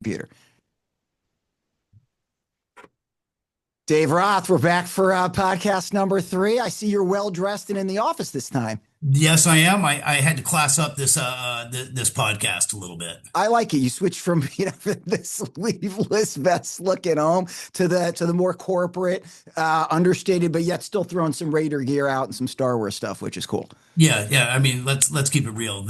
computer. Dave Roth, we're back for podcast number 3. I see you're well dressed and in the office this time. Yes, I am. I had to class up this podcast a little bit. I like it. You switched from the sleeveless vest look at home to the more corporate, understated, but yet still throwing some Raider gear out and some Star Wars stuff, which is cool. Yeah, yeah. I mean, let's keep it real.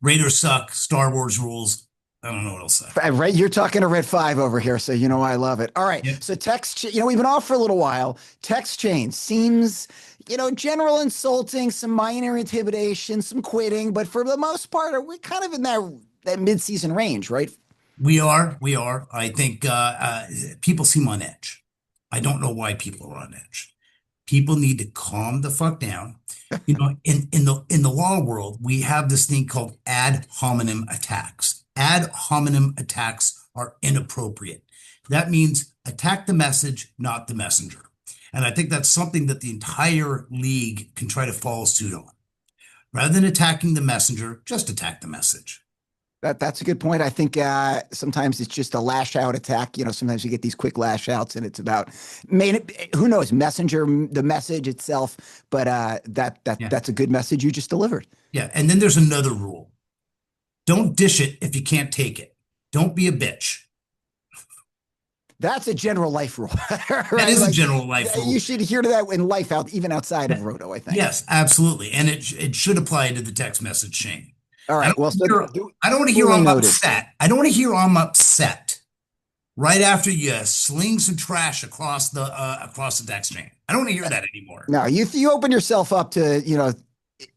Raiders suck. Star Wars rules. I don't know what else to say. Right, you're talking to Red 5 over here, so I love it. All right, Yep. so text, we've been off for a little while. Text chain seems, general insulting, some minor intimidation, some quitting, but for the most part, we're kind of in that mid-season range, right? We are. I think people seem on edge. I don't know why people are on edge. People need to calm the fuck down. In the law world, we have this thing called ad hominem attacks. Ad hominem attacks are inappropriate. That means attack the message, not the messenger. And I think that's something that the entire league can try to follow suit on. Rather than attacking the messenger, just attack the message. That's a good point. I think sometimes it's just a lash out attack. Sometimes you get these quick lash outs, and it's about who knows, messenger, the message itself. But that's a good message you just delivered. Yeah, and then there's another rule. Don't dish it if you can't take it. Don't be a bitch. That's a general life rule. Right? That is a general life rule. You should hear that in life even outside of Roto, I think. Yes, absolutely. And it should apply to the text message chain. All right. I don't want to hear I'm upset. I don't want to hear I'm upset right after you sling some trash across the text chain. I don't want to hear that anymore. No, you open yourself up to,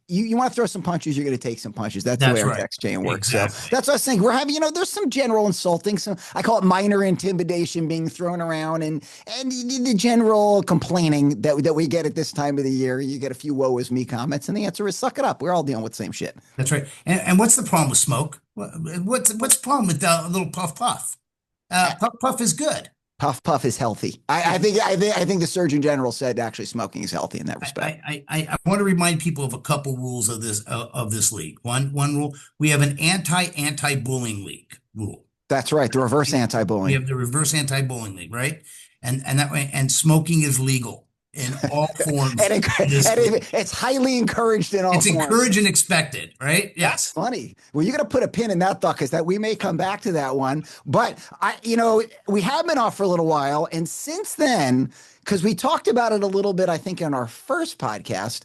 you want to throw some punches, you're going to take some punches. That's the way our text chain works. Exactly. So that's what I was saying. We're having, there's some general insulting, I call it minor intimidation being thrown around, and the general complaining that we get at this time of the year. You get a few woe is me comments, and the answer is suck it up. We're all dealing with the same shit. That's right. And what's the problem with smoke? What's the problem with a little puff puff? Puff is good. Puff is healthy. I think the Surgeon General said actually smoking is healthy in that respect. I want to remind people of a couple rules of this league. One rule: we have an anti-bullying league rule. That's right, the reverse anti-bullying. We have the reverse anti-bullying league, right? And that way, and smoking is legal in all forms. and it's highly encouraged in all forms. It's encouraged and expected, right? Yes. That's funny. Well, you're going to put a pin in that thought, because we may come back to that one. But we have been off for a little while, and since then, because we talked about it a little bit, I think in our first podcast,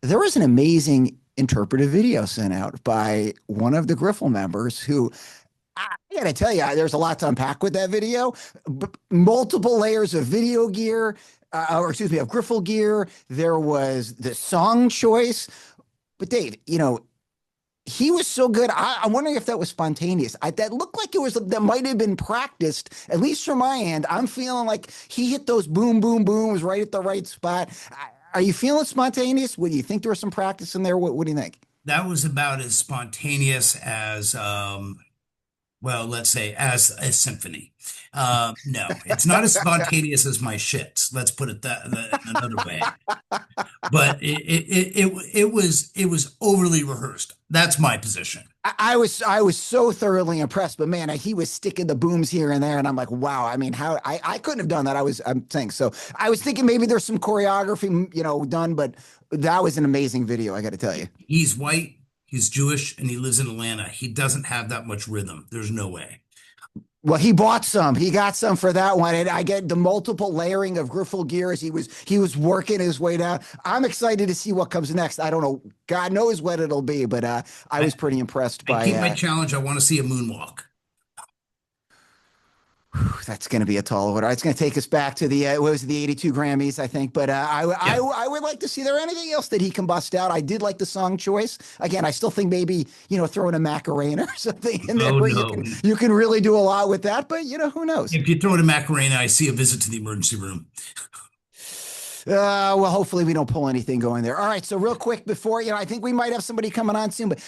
there was an amazing interpretive video sent out by one of the Griffle members who, I got to tell you, there's a lot to unpack with that video. Multiple layers of video gear, of Griffle gear. There was the song choice. But Dave, he was so good. I'm wondering if that was spontaneous. That looked like that might have been practiced, at least from my end. I'm feeling like he hit those boom, boom, booms right at the right spot. Are you feeling spontaneous? What do you think there was some practice in there? What do you think? That was about as spontaneous as, let's say, as a symphony. No, it's not as spontaneous as my shits. Let's put it that another way. But it was overly rehearsed. That's my position. I was so thoroughly impressed, but man, he was sticking the booms here and there, and I'm like, wow. I mean, how I couldn't have done that. I'm saying so. I was thinking maybe there's some choreography, done, but that was an amazing video. I got to tell you. He's white. He's Jewish, and he lives in Atlanta. He doesn't have that much rhythm. There's no way. Well, he bought some. He got some for that one, and I get the multiple layering of Griffle gear as he was working his way down. I'm excited to see what comes next. I don't know. God knows what it'll be, but I was pretty impressed by. Keep my challenge. I want to see a moonwalk. That's going to be a tall order. It's going to take us back to the 82 Grammys, I think. But I would like to see there anything else that he can bust out. I did like the song choice. Again, I still think maybe throwing a Macarena or something in there where you can really do a lot with that. But who knows? If you throw in a Macarena, I see a visit to the emergency room. Well, hopefully we don't pull anything going there. All right. So real quick before I think we might have somebody coming on soon, but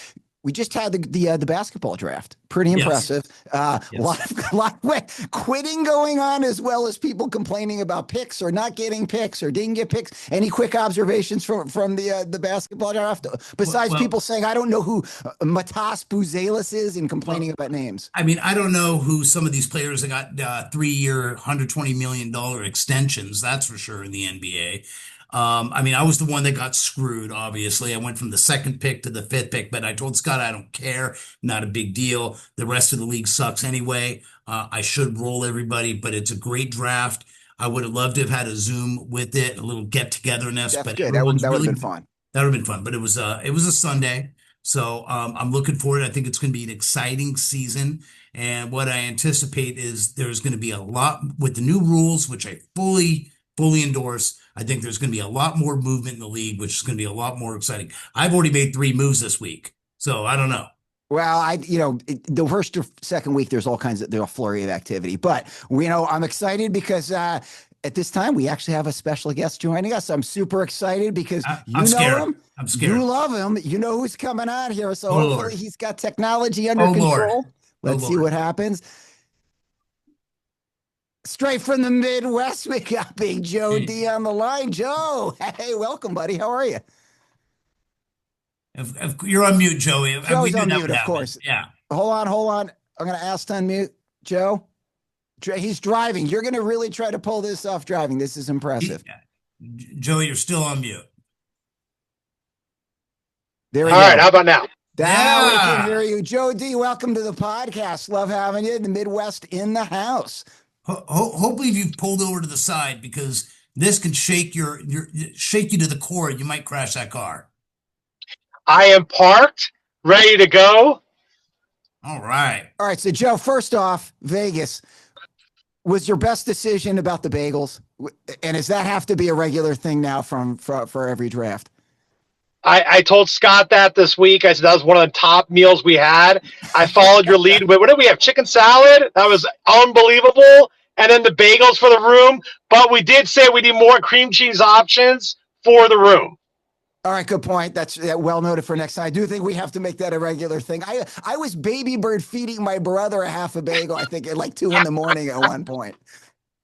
We just had the basketball draft. Pretty Yes. impressive. Yes. A lot of quitting going on, as well as people complaining about picks or not getting picks or didn't get picks. Any quick observations from the basketball draft besides Well, people saying I don't know who Matas Buzelis is and complaining well, about names? I mean, I don't know who some of these players that got 3-year, $120 million extensions. That's for sure in the NBA. I mean, I was the one that got screwed, obviously. I went from the second pick to the fifth pick, but I told Scott I don't care. Not a big deal. The rest of the league sucks anyway. I should roll everybody, but it's a great draft. I would have loved to have had a Zoom with it, a little get togetherness, That's but good. everyone's That would have really, been fun. that would have been fun. But it was a Sunday. So I'm looking forward. I think it's going to be an exciting season. And what I anticipate is there's going to be a lot with the new rules, which I fully endorse. I think there's going to be a lot more movement in the league, which is going to be a lot more exciting. I've already made 3 moves this week, so I don't know. Well, the first or second week, there's a flurry of activity, but I'm excited because at this time we actually have a special guest joining us. I'm super excited because I'm you know scared. him, I'm you scared. love him, you know who's coming on here. So Oh hopefully Lord. he's got technology under Oh Lord. control. Oh Let's see Lord. what happens. Straight from the Midwest, we got Big Joe Hey, D on the line. Joe, hey, welcome, buddy. How are you? if you're on mute, Joey. We Joe's knew on that mute, would of happen. course. Yeah. Hold on. I'm going to ask to unmute Joe. He's driving. You're going to really try to pull this off driving. This is impressive. Joey, you're still on mute. There we All right, go. how about now? Now we can hear Yeah. you. Joe D, welcome to the podcast. Love having you. The Midwest in the house. Hopefully you've pulled over to the side because this can shake you to the core. You might crash that car. I am parked, ready to go. All right. All right. So, Joe, first off, Vegas was your best decision about the bagels. And does that have to be a regular thing now for every draft? I told Scott that this week. I said that was one of the top meals we had. I followed your lead. What did we have? Chicken salad? That was unbelievable. And then the bagels for the room. But we did say we need more cream cheese options for the room. All right, good point. That's well noted for next time. I do think we have to make that a regular thing. I was baby bird feeding my brother a half a bagel, I think at like 2 a.m. at one point.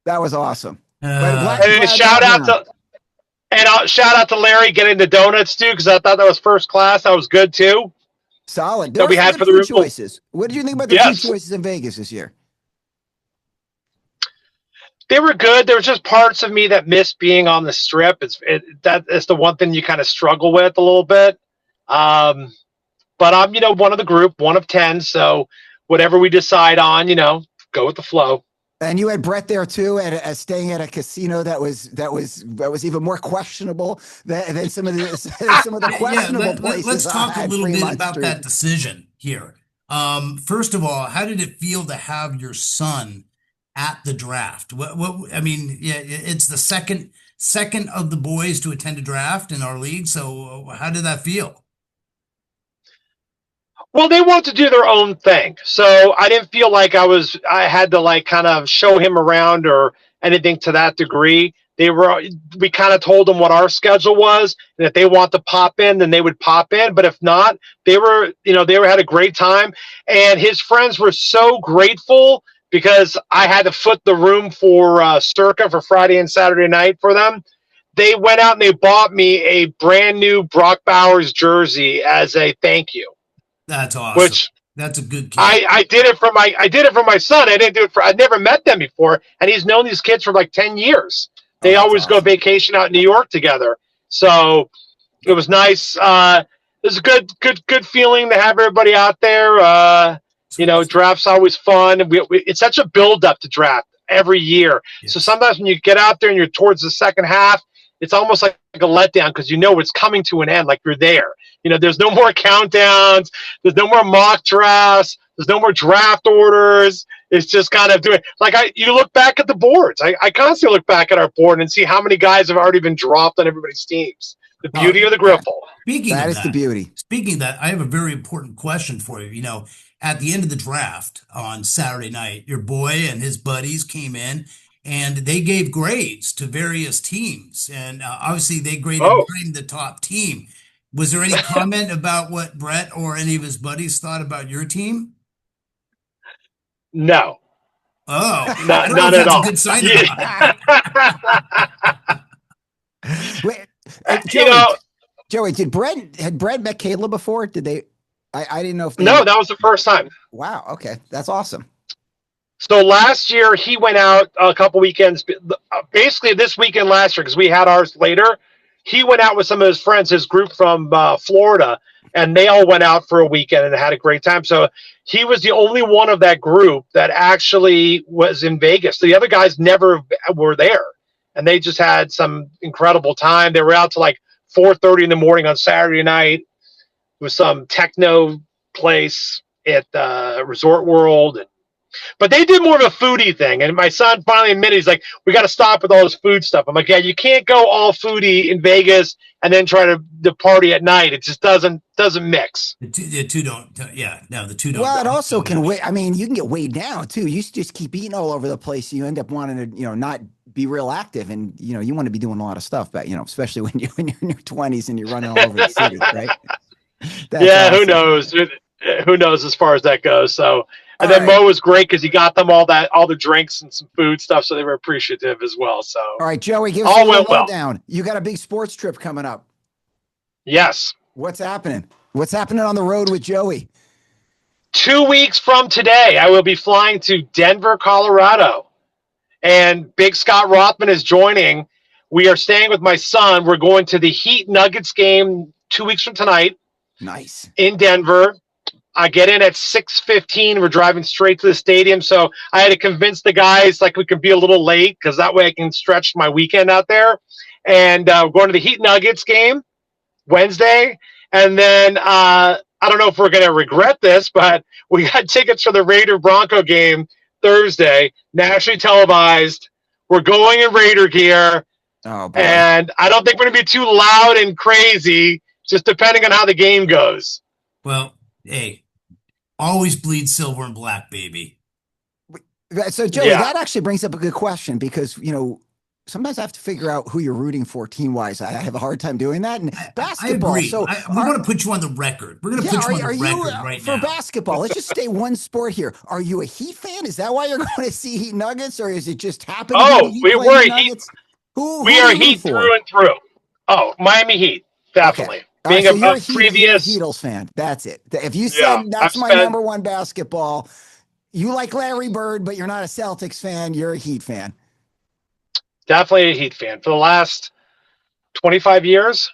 That was awesome. And then shout out to Larry getting the donuts too, because I thought that was first class. That was good too. Solid. That we There are had some for good the food room. choices. What did you think about the Yes. food choices in Vegas this year? They were good. There was just parts of me that missed being on the strip. That is the one thing you kind of struggle with a little bit. But I'm, one of the group, one of 10. So whatever we decide on, go with the flow. And you had Brett there too, at staying at a casino that was even more questionable than some of the questionable places. Let's talk a at little bit Fremont about Street. that decision here. First of all, how did it feel to have your son at the draft? I mean, yeah, it's the second of the boys to attend a draft in our league. So how did that feel? Well, they want to do their own thing. So I didn't feel like I had to like kind of show him around or anything to that degree. We kind of told them what our schedule was, and if they want to pop in, then they would pop in. But if not, they had a great time. And his friends were so grateful because I had to foot the room for Circa for Friday and Saturday night for them. They went out and they bought me a brand new Brock Bowers jersey as a thank you. That's awesome. Which that's a good kid. I did it for my son. I'd never met them before, and he's known these kids for like 10 years. They always go vacation out in New York together. So it was nice. It was a good feeling to have everybody out there. Draft's always fun. It's such a build up to draft every year. Yes. So sometimes when you get out there and you're towards the second half, it's almost like a letdown because it's coming to an end, like you're there. There's no more countdowns. There's no more mock drafts. There's no more draft orders. It's just kind of doing you look back at the boards. I constantly look back at our board and see how many guys have already been dropped on everybody's teams. The beauty of the Griffle. That is the beauty. Speaking of that, I have a very important question for you. At the end of the draft on Saturday night, your boy and his buddies came in and they gave grades to various teams. And obviously they graded mine the top team. Was there any comment about what Brett or any of his buddies thought about your team? No, Oh, I not don't know if none at that's a all. good sign or Yeah. not. Wait, You Joey, know, Joey, had Brett met Caleb before? Did they? I didn't know if they. no, that was the first time. Wow. Okay, that's awesome. So last year he went out a couple weekends, basically this weekend last year because we had ours later. He went out with some of his friends, his group from Florida, and they all went out for a weekend and had a great time. So he was the only one of that group that actually was in Vegas. The other guys never were there, and they just had some incredible time. They were out to like 4:30 in the morning on Saturday night with some techno place at Resort World. But they did more of a foodie thing. And my son finally admitted, he's like, we got to stop with all this food stuff. I'm like, yeah, you can't go all foodie in Vegas and then try to party at night. It just doesn't mix. The two don't. Yeah, no, the two don't. Well, it also don't can match. weigh. I mean, you can get weighed down too. You just keep eating all over the place. You end up wanting to, not be real active, and you want to be doing a lot of stuff. But especially when you're in your 20s and you're running all over the city, right? That's Yeah, awesome. who knows? Who knows as far as that goes? So, and All then right. Mo was great because he got them all the drinks and some food stuff, so they were appreciative as well. So, All right, Joey, give us all a little went well. lowdown. You got a big sports trip coming up. Yes. What's happening? What's happening on the road with Joey? 2 weeks from today, I will be flying to Denver, Colorado, and Big Scott Rothman is joining. We are staying with my son. We're going to the Heat Nuggets game 2 weeks from tonight Nice. in Denver. I get in at 6:15. We're driving straight to the stadium. So I had to convince the guys like we could be a little late because that way I can stretch my weekend out there. And we're going to the Heat Nuggets game Wednesday. And then I don't know if we're going to regret this, but we got tickets for the Raider Bronco game Thursday, nationally televised. We're going in Raider gear. Oh, boy. And I don't think we're going to be too loud and crazy, just depending on how the game goes. Well, hey, always bleed silver and black, baby. So, Joey, Yeah. that actually brings up a good question because, sometimes I have to figure out who you're rooting for team-wise. I have a hard time doing that. And basketball. I agree. So, we want to put you on the record. We're going to put you on the record right for now. basketball, let's just stay one sport here. Are you a Heat fan? Is that why you're going to see Heat Nuggets, or is it just happen to be the Heat we're playing a the Heat. Nuggets? Who We do are you root Heat for? through and through. Oh, Miami Heat, definitely. All right, Being so you're a previous, you're a Heatles fan. That's it. If you said Yeah, that's I've my spent- number one basketball, you like Larry Bird, but you're not a Celtics fan. You're a Heat fan. definitely a Heat fan for the last 25 years.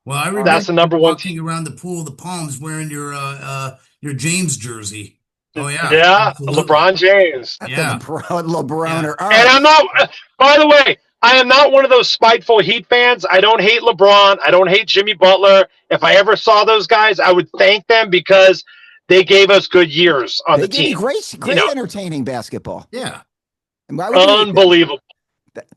Well, I remember That's the number one walking around the pool of the Palms wearing your James jersey. Oh yeah, Yeah, absolutely. LeBron James. Yeah. LeBroner. All And right. I'm not, by the way, I am not one of those spiteful Heat fans. I don't hate LeBron. I don't hate Jimmy Butler. If I ever saw those guys, I would thank them because they gave us good years on They the give you team. great entertaining basketball. Yeah. And why would you hate that? Unbelievable.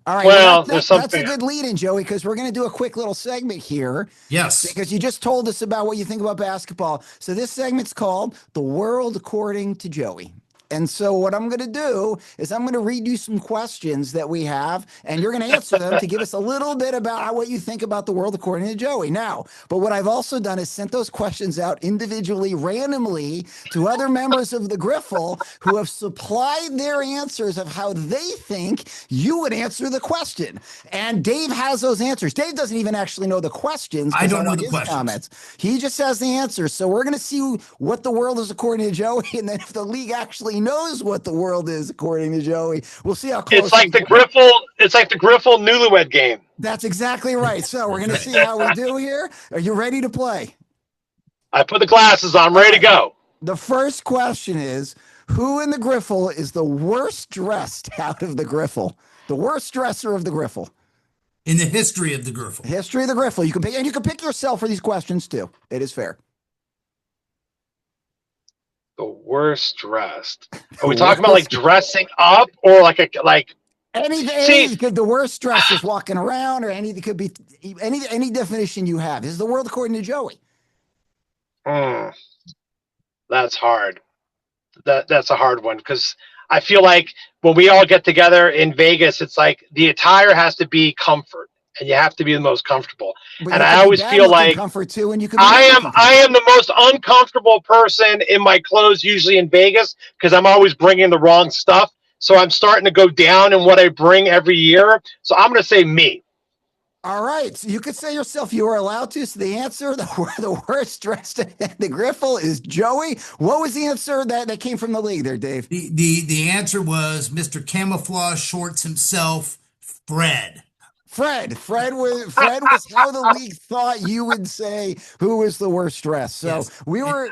All right. Well, That's there's a something. good lead in, Joey, because we're going to do a quick little segment here Yes. because you just told us about what you think about basketball. So this segment's called The World According to Joey. And so what I'm going to do is I'm going to read you some questions that we have, and you're going to answer them to give us a little bit about what you think about the world according to Joey. Now, but what I've also done is sent those questions out individually, randomly to other members of the Griffle who have supplied their answers of how they think you would answer the question. And Dave has those answers. Dave doesn't even actually know the questions. I don't know read the his questions. comments. He just has the answers. So we're going to see what the world is according to Joey, and then if the league actually knows what the world is according to Joey, we'll see how close. It's like the Griffle. It's like the Griffle Newlywed Game. That's exactly right. So we're going to see how we do here. Are you ready to play? I put the glasses on. I'm ready to go. The first question is, who in the Griffle is the worst dressed out of the Griffle? The worst dresser of the Griffle. In the history of the Griffle. History of the Griffle. You can pick, and you can pick yourself for these questions too. It is fair. The worst dressed. Are we talking about like dressing up or like Anything could the worst dress is walking around, or anything could be any definition you have. This is the world according to Joey. That's hard. That's a hard one because I feel like when we all get together in Vegas, it's like the attire has to be comfort. and you have to be the most comfortable. But And you I could be always bad feel looking like comfort too, and you could be I good am looking I comfort. am the most uncomfortable person in my clothes usually in Vegas because I'm always bringing the wrong stuff. So I'm starting to go down in what I bring every year. So I'm going to say me. All right, so you could say yourself you are allowed to. So the answer, the worst dressed at the Griffle is Joey. What was the answer that came from the league there, Dave? The answer was Mr. Camouflage Shorts himself, Fred. Fred was how the league thought you would say who was the worst dressed. So Yes. we were.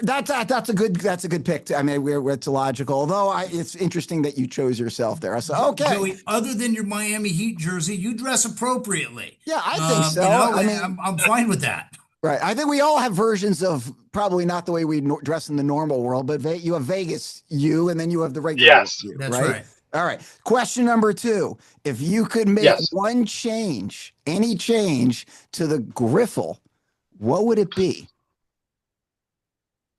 That's a good pick. I mean, it's logical. Although it's interesting that you chose yourself there. So okay, Joey, other than your Miami Heat jersey, you dress appropriately. yeah, I think so. You know, I mean, I'm fine with that. right. I think we all have versions of probably not the way we dress in the normal world, but you have Vegas you, and then you have the regular Yes. you, That's right? right. All right. Question number 2. If you could make Yes. one change, any change to the Griffle, what would it be?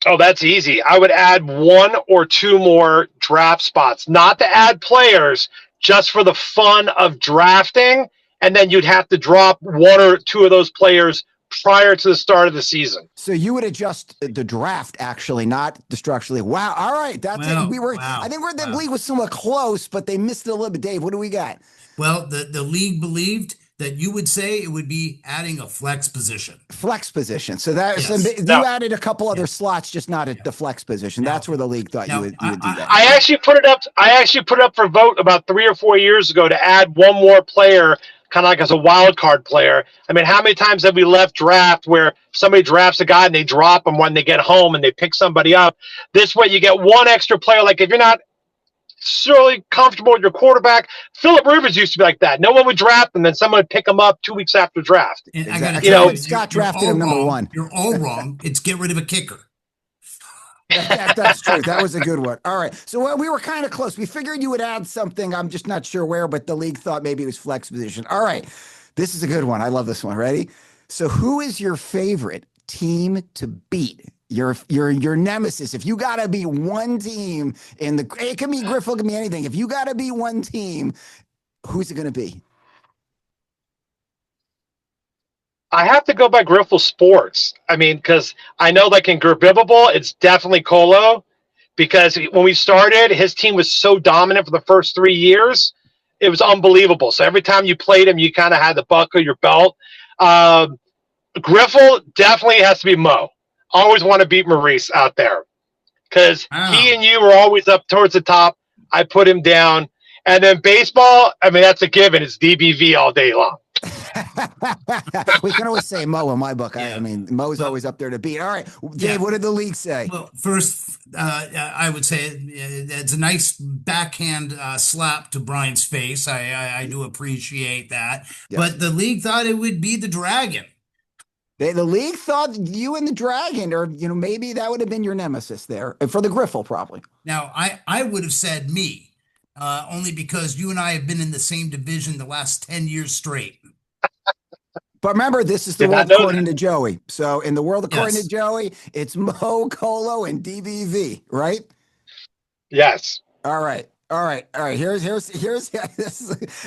Oh, that's easy. I would add 1 or 2 more draft spots, not to add players, just for the fun of drafting. And then you'd have to drop 1 or 2 of those players prior to the start of the season. So you would adjust the draft, actually, not the structurally. Wow. All right. That's it. Wow. I think the league was somewhat close, but they missed it a little bit. Dave, what do we got? Well, the league believed that you would say it would be adding a flex position. Flex position. So so Yes. you added a couple other slots, just not at the flex position. That's where the league thought you would do that. I actually put it up. I actually put it up for vote about 3 or 4 years ago to add 1 more player, kind of like as a wild card player. I mean, how many times have we left draft where somebody drafts a guy and they drop him when they get home and they pick somebody up? This way, you get 1 extra player. Like if you're not surely comfortable with your quarterback, Philip Rivers used to be like that. No one would draft him, then someone would pick him up 2 weeks after draft. And Exactly. I got to You tell know, you, Scott you're drafted all him number wrong. 1. You're all wrong. It's get rid of a kicker. That's true. That was a good one. All right. So we were kind of close. We figured you would add something. I'm just not sure where, but the league thought maybe it was flex position. All right. This is a good one. I love this one. Ready? So who is your favorite team to beat? Your nemesis. If you gotta be one team it can be Griffle, it can be anything. If you gotta be one team, who's it gonna be? I have to go by Griffle Sports. I mean, because I know like in Gerbibable, it's definitely Colo. Because when we started, his team was so dominant for the first 3 years. It was unbelievable. So every time you played him, you kind of had to buckle your belt. Griffle definitely has to be Mo. Always want to beat Maurice out there. Because he and you were always up towards the top. I put him down. And then baseball, I mean, that's a given. It's DBV all day long. We can always say Mo in my book. Yeah. I mean, Mo's always up there to beat. All right, Dave, what did the league say? Well, first, I would say it's a nice backhand slap to Brian's face. I do appreciate that. Yes. But the league thought it would be the Dragon. The league thought you and the Dragon, or maybe that would have been your nemesis there for the Griffle, probably. Now, I would have said me, only because you and I have been in the same division the last 10 years straight. But remember, this is the Did not world know according that. to Joey. So in the world according Yes. to Joey, it's Mo, Colo, and DBV, right? Yes. All right. Here's this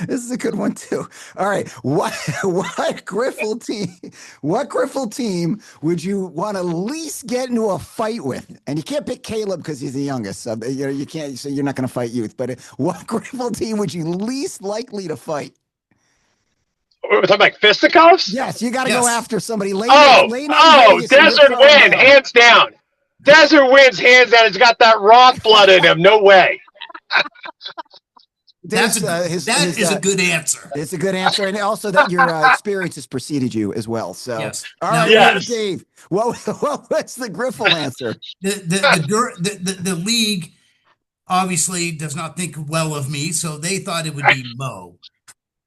is a good one too. All right. What Griffle team would you want to least get into a fight with? And you can't pick Caleb because he's the youngest. So you can't, so you're not going to fight youth. But what Griffle team would you least likely to fight? We're talking like fisticuffs? Yes, you got to Yes. go after somebody. Desert Wind, hands down. Desert Wind's hands down. He's got that rock blood in him. No way. That is a good answer. It's a good answer, and also that your experience has preceded you as well. So, Yes. all right, Yes. Dave. What's the Griffle answer? The league obviously does not think well of me, so they thought it would be Mo.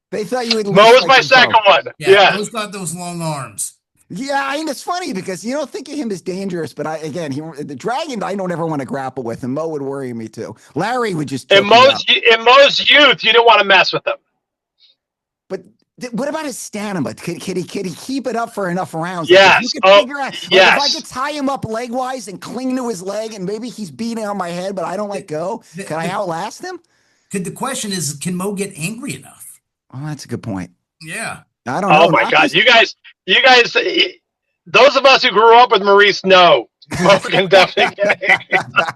They thought you would. Mo was my second one. Yeah. Mo's got those long arms. Yeah, I mean it's funny because you don't think of him as dangerous, but the Dragon I don't ever want to grapple with, and Mo would worry me too. Larry would just. In Mo's youth, you didn't want to mess with him. But what about his stamina? Could he keep it up for enough rounds? Yes. You could figure out. Yes. If I could tie him up leg wise and cling to his leg, and maybe he's beating on my head, but I don't let go. Can I outlast him? The question is, can Mo get angry enough? Oh, that's a good point. Yeah. I don't Oh know. my Not God, this. you guys, those of us who grew up with Maurice know Mo can definitely get.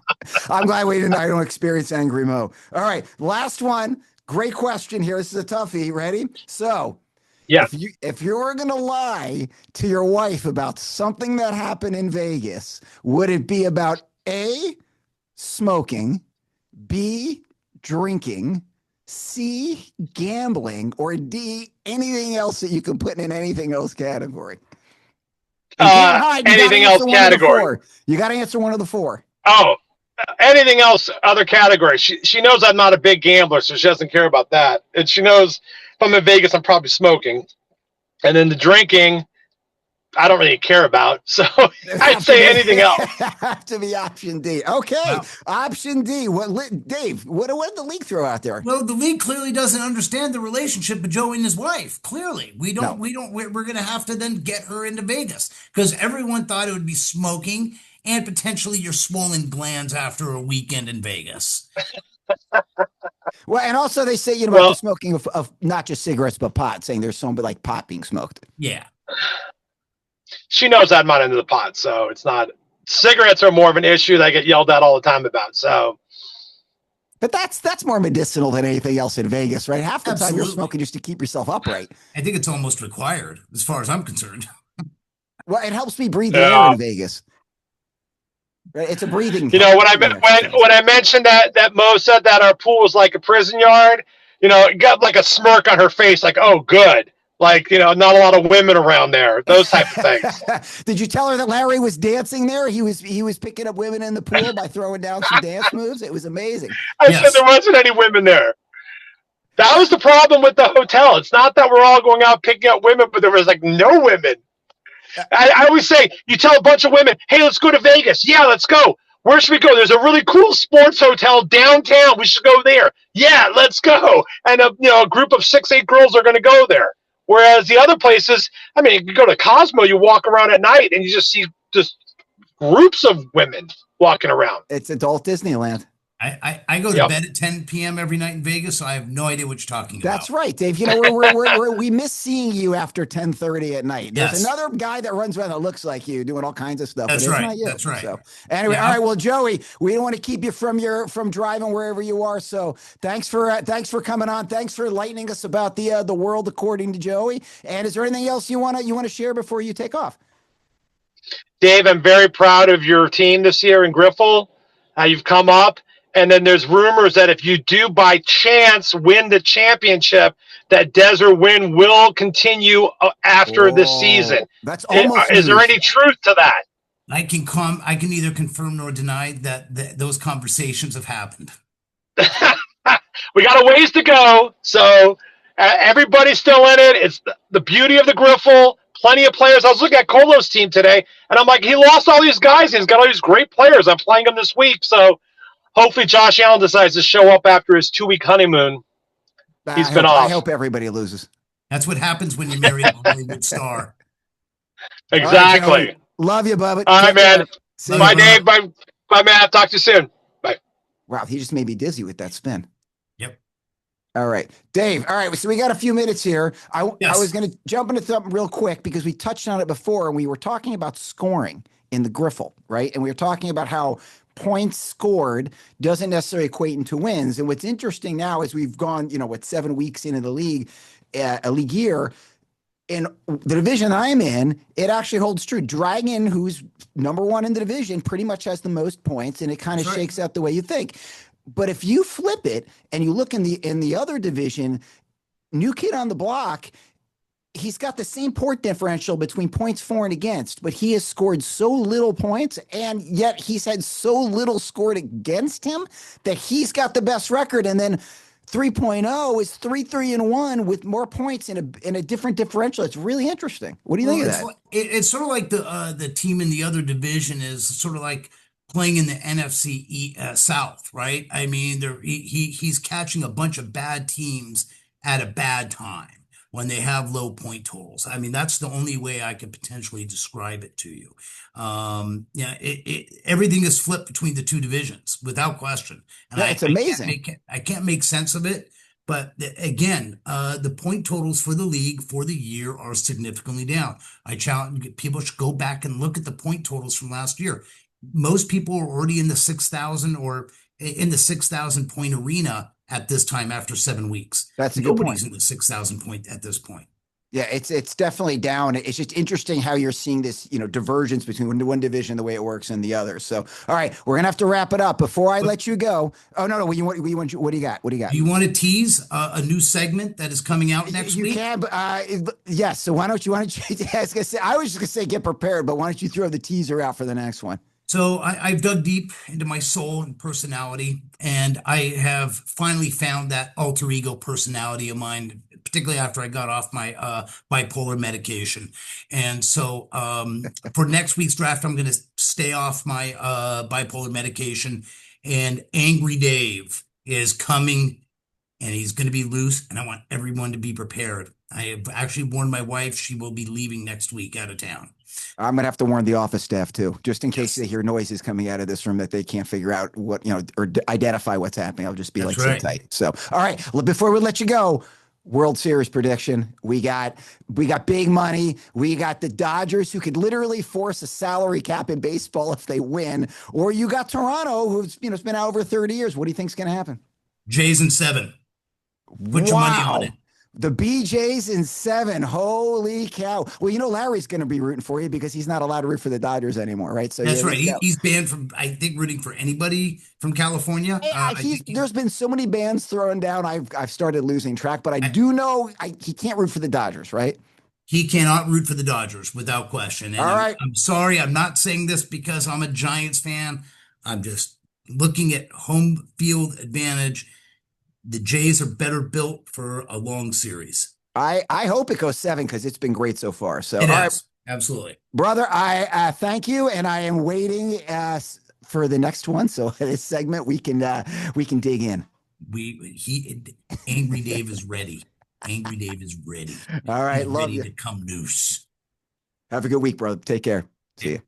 I'm glad we didn't. I don't experience Angry Mo. All right, last one. Great question here. This is a toughie. Ready? So, Yeah. if you're gonna lie to your wife about something that happened in Vegas, would it be about A, smoking, B, drinking, C, gambling, or D, anything else that you can put in anything else category? And can't hide. You got to Anything answer else one of the category? four. You got to answer one of the four. Oh, anything else other category? She knows I'm not a big gambler, so she doesn't care about that. And she knows if I'm in Vegas, I'm probably smoking. And then the drinking, I don't really care about. So It'd I'd have to say be anything else. have to be option D. Okay, Wow. option D. Dave? What did the league throw out there? Well, the league clearly doesn't understand the relationship of Joey and his wife. Clearly, No. we're going to have to then get her into Vegas because everyone thought it would be smoking and potentially your swollen glands after a weekend in Vegas. Well, and also they say about the Well, smoking of not just cigarettes but pot, saying there's some like pot being smoked. Yeah. she knows I'm not into the pot, so it's not. Cigarettes are more of an issue that I get yelled at all the time about. So But that's more medicinal than anything else in Vegas, right? Half the time you're Absolutely. smoking just to keep yourself upright. I think it's almost required as far as I'm concerned. Well, it helps me breathe the air yeah. in Vegas. Right? It's a breathing. When I mentioned that Mo said that our pool was like a prison yard, it got like a smirk on her face, like, oh, good. Like, not a lot of women around there, those type of things. Did you tell her that Larry was dancing there? He was picking up women in the pool by throwing down some dance moves. It was amazing. I said there wasn't any women there. That was the problem with the hotel. It's not that we're all going out picking up women, but there was like no women. I always say, you tell a bunch of women, hey, let's go to Vegas. Yeah, let's go. Where should we go? There's a really cool sports hotel downtown. We should go there. Yeah, let's go. And a group of 6, 8 girls are going to go there. Whereas the other places, I mean, you go to Cosmo, you walk around at night and you just see just groups of women walking around. It's adult Disneyland. I go to Yep. bed at 10 p.m. every night in Vegas, so I have no idea what you're talking about. That's right, Dave. We miss seeing you after 10:30 at night. There's Yes. another guy that runs around that looks like you, doing all kinds of stuff. That's but it's right. not you. That's right. So anyway, Yeah. all right. Well, Joey, we don't want to keep you from driving wherever you are. So thanks for coming on. Thanks for enlightening us about the world according to Joey. And is there anything else you wanna share before you take off? Dave, I'm very proud of your team this year in Griffle. How you've come up. And then there's rumors that if you do by chance win the championship, that Desert Wind will continue after this season. That's almost. Is there any truth to that? I can neither confirm nor deny that those conversations have happened. We got a ways to go. So everybody's still in it. It's the beauty of the Griffle. Plenty of players. I was looking at Colo's team today, and I'm like, he lost all these guys. He's got all these great players. I'm playing them this week. So hopefully Josh Allen decides to show up after his 2-week honeymoon. He's been off. I hope everybody loses. That's what happens when you marry a Hollywood star. Exactly. All right, love you, Bubba. All right, man. See Bye, you. Dave. Bye, man. Talk to you soon. Bye. Wow, he just made me dizzy with that spin. Yep. All right, Dave. All right, so we got a few minutes here. I Yes. was going to jump into something real quick because we touched on it before, and we were talking about scoring in the Griffle, right? And we were talking about how points scored doesn't necessarily equate into wins. And what's interesting now is we've gone, 7 weeks into the league, a league year. In the division I'm in, it actually holds true. Dragon, who's number one in the division, pretty much has the most points, and it kind of That's right. shakes out the way you think. But if you flip it and you look in the other division, New Kid on the Block, he's got the same point differential between points for and against, but he has scored so little points, and yet he's had so little scored against him that he's got the best record. And then 3.0 is 3-3-1 with more points in a different differential. It's really interesting. What do you think of that? It's sort of like the team in the other division is sort of like playing in the NFC South, right? I mean, he's catching a bunch of bad teams at a bad time when they have low point totals. I mean, that's the only way I could potentially describe it to you. Yeah, everything is flipped between the two divisions without question. And Yeah, it's amazing. I can't make sense of it, But again, the point totals for the league for the year are significantly down. I challenge people should go back and look at the point totals from last year. Most people are already in the 6,000 or in the 6,000 point arena at this time after 7 weeks. That's a good Nobody's point. in the 6,000 point at this point. Yeah, it's definitely down. It's just interesting how you're seeing this, divergence between one division, the way it works, and the other. So, all right, we're gonna have to wrap it up. Before I let you go, oh no, what do you got? What do you got? Do you want to tease a new segment that is coming out next You week? can, but, yes. So why don't you? I was just gonna say get prepared, but why don't you throw the teaser out for the next one? So I've dug deep into my soul and personality, and I have finally found that alter ego personality of mine, particularly after I got off my bipolar medication. And so for next week's draft, I'm going to stay off my bipolar medication, and Angry Dave is coming, and he's going to be loose, and I want everyone to be prepared. I have actually warned my wife she will be leaving next week out of town. I'm gonna have to warn the office staff too, just in case Yes. they hear noises coming out of this room that they can't figure out what or identify what's happening. I'll just be That's like, sit right. tight. So, all right, before we let you go, World Series prediction. We got big money. We got the Dodgers who could literally force a salary cap in baseball if they win, or you got Toronto who's it's been out over 30 years. What do you think's gonna happen? Jays in 7. Put your money on it. The BJ's in 7. Holy cow. Well, Larry's going to be rooting for you because he's not allowed to root for the Dodgers anymore, right? So That's yeah, right. He's banned from, I think, rooting for anybody from California. there's been so many bans thrown down. I've started losing track, but I do know he can't root for the Dodgers, right? He cannot root for the Dodgers without question. And All right. I'm sorry. I'm not saying this because I'm a Giants fan. I'm just looking at home field advantage. The Jays are better built for a long series. I hope it goes 7 because it's been great so far. So, It all right, has. Absolutely. brother, I thank you, and I am waiting for the next one. So this segment we can dig in. Angry Dave is ready. Angry Dave is ready. All right, He's love ready you. to come loose. Have a good week, brother. Take care. See you.